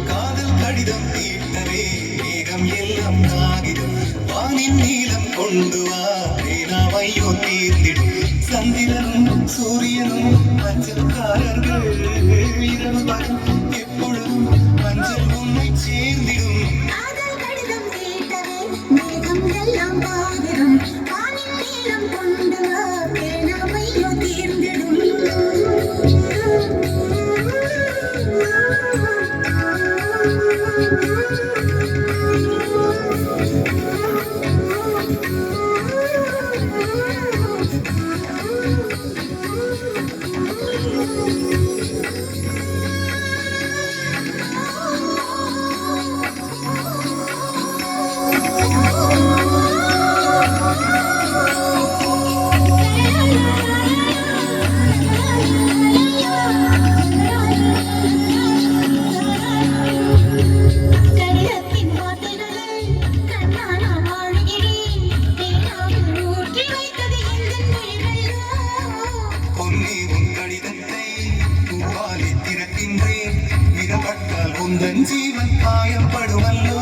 காதல் கடிதம் தீட்டவே மேகம் எல்லாம் ஆகிடும் வானின் நீளம் கொண்டு வா வேணாவையோ தீர்ந்திடும் சந்திரனும் சூரியனும் மஞ்சள்காரர்கள் இரவு பகல் எப்பொழுதும் மஞ்சள் உன்னை சேர்ந்திடும் உந்தன் ஜீவன் காயப்படுமல்லோ